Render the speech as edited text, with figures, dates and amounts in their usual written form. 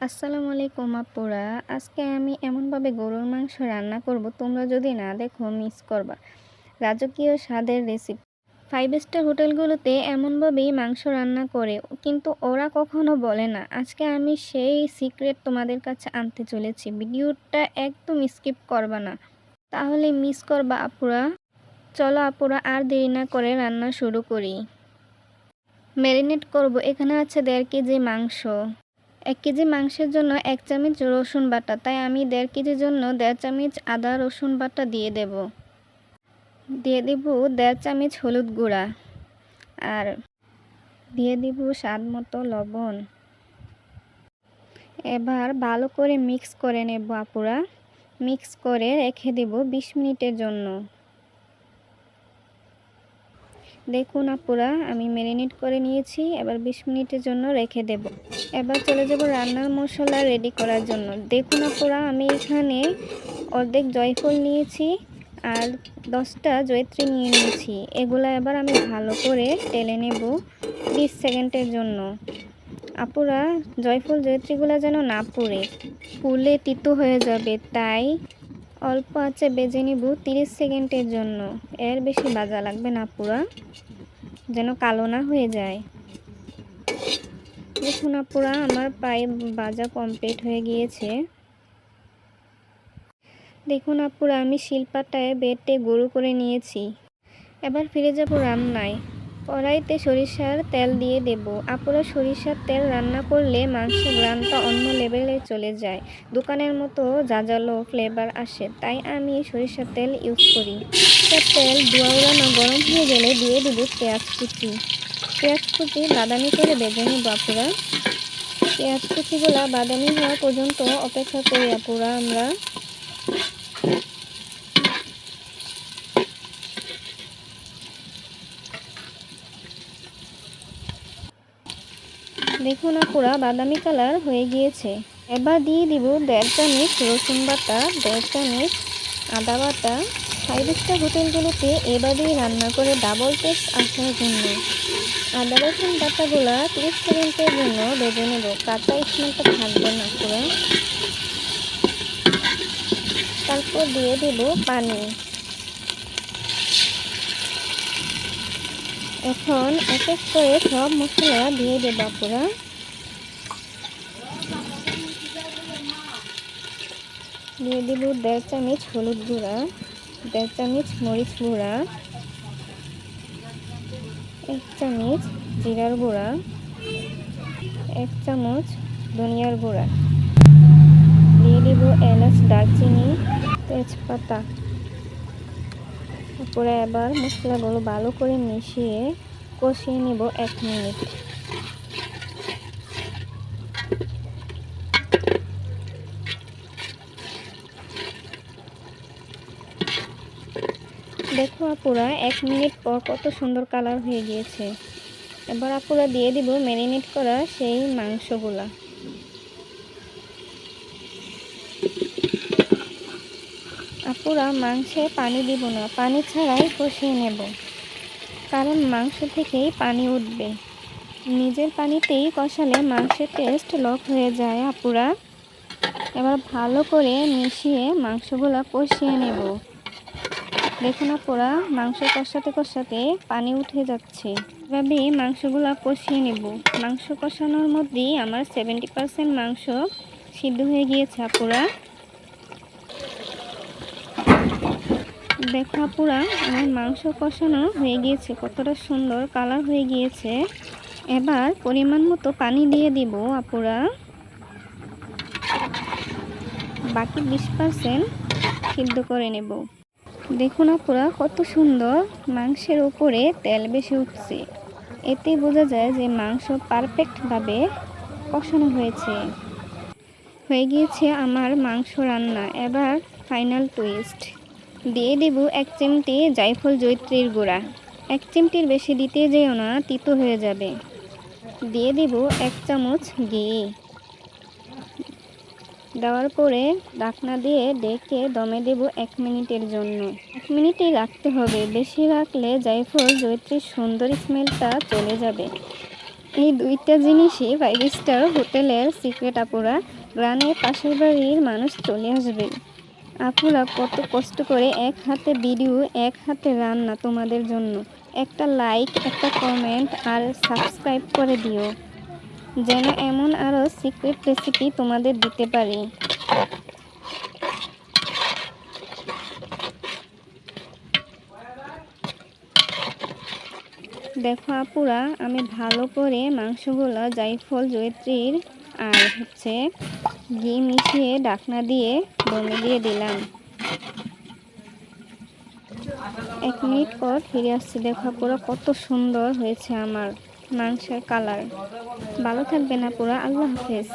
আসসালামু আলাইকুম আপুরা। আজকে আমি এমনভাবে গরুর মাংস রান্না করব, তোমরা যদি না দেখো মিস করবা। রাজকীয় স্বাদের রেসিপি। 5 স্টার হোটেলগুলোতে এমনভাবেই মাংস রান্না করে, কিন্তু ওরা কখনো বলে না। আজকে আমি সেই সিক্রেট তোমাদের কাছে আনতে চলেছি। ভিডিওটা একদম স্কিপ করবা না, তাহলে মিস করবা আপুরা। চলো আপুরা, আর দেরি না করে রান্না শুরু করি। ম্যারিনেট করব। এখানে আছে 1.5 কেজি মাংস। 1 কেজি মাংসের জন্য 1 চামচ রসুন বাটা, তাই আমি 1.5 কেজির জন্য 1.5 চামচ আদা রসুন বাটা দিয়ে দেব। 1.5 চামচ হলুদ গুঁড়া, আর দিয়ে দিব স্বাদ মতো লবণ। এবার ভালো করে মিক্স করে নেব আপুরা। মিক্স করে রেখে দেব 20 মিনিটের জন্য। দেখুন আপুরা, আমি ম্যারিনেট করে নিয়েছি। এবার 20 মিনিটের জন্য রেখে দেব। এবার চলে যাব রান্নার মশলা রেডি করার জন্য। দেখুন আপুরা, আমি এখানে অর্ধেক জয়ফল নিয়েছি আর 10টা জয়িত্রী নিয়ে নিয়েছি। এগুলো এবার আমি ভালো করে টেলে নেব 20 সেকেন্ডের জন্য। আপুরা, জয়ফল জয়িত্রীগুলো যেন না পুড়লে তিতো হয়ে যাবে, তাই অল্প আঁচে ভেজে নেব 30 সেকেন্ডের জন্য। এর বেশি ভাজা লাগবে না আপুরা, যেন কালো না হয়ে যায়। দেখুন আপুরা, আমার প্রায় ভাজা কমপ্লিট হয়ে গিয়েছে। দেখুন আপুরা, আমি শিলপাটায় বেটে গুঁড়ো করে নিয়েছি। এবার ফিরে যাব রান্নায়। কড়াইতে সরিষার তেল দিয়ে দেব। আপুরা, সরিষার তেল রান্না করলে মাংসের ঘ্রাণটা অন্য লেভেলে চলে যায়। দোকানের মতো ঝাঁঝালো ফ্লেভার আসে, তাই আমি সরিষার তেল ইউজ করি। তেল ধোঁয়া উড়ানো গরম হয়ে গেলে দিয়ে দেব পেঁয়াজ কুচি। পেঁয়াজ কুচি বাদামি করে ভেজে নেব আপুরা। পেঁয়াজ কুচিগুলা বাদামি হওয়া পর্যন্ত অপেক্ষা করি আপুরা আমরা। দেখুন আপুরা, বাদামি কালার হয়ে গিয়েছে। এবার দিয়ে দিব 1.5 চামচ রসুন বাটা, 1.5 চামচ আদা বাটা। 5 স্টার হোটেলগুলোতে এভাবেই রান্না করে ডাবল টেস্ট আসার জন্য। আদা রসুন বাটাগুলা 30 সেকেন্ডের জন্য ভেজে নেব, কাঁচা স্মেলটা থাকবে না পুরো। তারপর দিয়ে দেব পানি। এখন এক এক করে সব মশলা দিয়ে দেব পুরা। দিয়ে দেব 1.5 চামচ হলুদ গুঁড়া, 1.5 চামচ মরিচ গুঁড়া, 1 চামচ জিরার গুঁড়া, 1 চামচ ধনিয়ার গুঁড়া। দিয়ে দেব এলাচ, দারচিনি, তেজপাতা। তারপরে এবার মশলাগুলো ভালো করে মিশিয়ে কষিয়ে নেব 1 মিনিট। দেখো আপুরা, 1 মিনিট পর কত সুন্দর কালার হয়ে গিয়েছে। এবার আপুরা দিয়ে দিব ম্যারিনেট করা সেই মাংসগুলা। আপুরা, মাংসে পানি দিব না, পানি ছাড়াই কষিয়ে নেব, কারণ মাংস থেকেই পানি উঠবে। নিজের পানিতেই কষালে মাংসের টেস্ট লক হয়ে যায় আপুরা। এবার ভালো করে মিশিয়ে মাংসগুলা কষিয়ে নেব। দেখুন আপুরা, মাংস কষাতে কষাতে পানি উঠে যাচ্ছে। এভাবে মাংসগুলা কষিয়ে নেব। মাংস কষানোর মধ্যেই আমার 70% মাংস সিদ্ধ হয়ে গিয়েছে আপুরা। দেখো আপুরা, আমার মাংস কষানো হয়ে গিয়েছে, কতটা সুন্দর কালার হয়ে গিয়েছে। এবার পরিমাণ মতো পানি দিয়ে দিব আপুরা। বাকি 20% সিদ্ধ করে নেব। দেখুন আপুরা, কত সুন্দর মাংসের উপরে তেল বেশি উঠছে। এতে বোঝা যায় যে মাংস পারফেক্টভাবে কষানো হয়েছে। হয়ে গিয়েছে আমার মাংস রান্না। এবার ফাইনাল টুইস্ট, দিয়ে দেব 1 চিমটি জায়ফল জয়িত্রীর গুঁড়া। 1 চিমটির বেশি দিতে যেও না, তিতো হয়ে যাবে। দিয়ে দেব 1 চামচ ঘি। দেওয়ার পরে ঢাকনা দিয়ে ডেকে দমে দেব 1 মিনিটের জন্য। 1 মিনিটই রাখতে হবে, বেশি রাখলে জায়ফল জয়িত্রীর সুন্দর স্মেলটা চলে যাবে। এই দুইটা জিনিসই 5 স্টার হোটেলের সিক্রেট আপুরা। গ্রামের পাশের বাড়ির মানুষ চলে আসবে। আপুরা কত কষ্ট করে এক হাতে ভিডিও, এক হাতে রান্না তোমাদের জন্য। একটা লাইক, একটা কমেন্ট আর সাবস্ক্রাইব করে দিও, যেন এমন আরও সিক্রেট রেসিপি তোমাদের দিতে পারি। দেখো আপুরা, আমি ভালো করে মাংসগুলো জায়ফল, জয়িত্রীর আর ঘি মিশিয়ে ঢাকনা দিয়ে দমে দিয়ে দিলাম। 1 মিনিট পর ফিরে আসছি। দেখো আপুরা, কত সুন্দর হয়েছে আমার মাংসের কালার। ভালো থাকবেন আপুরা, আল্লাহ হাফেজ।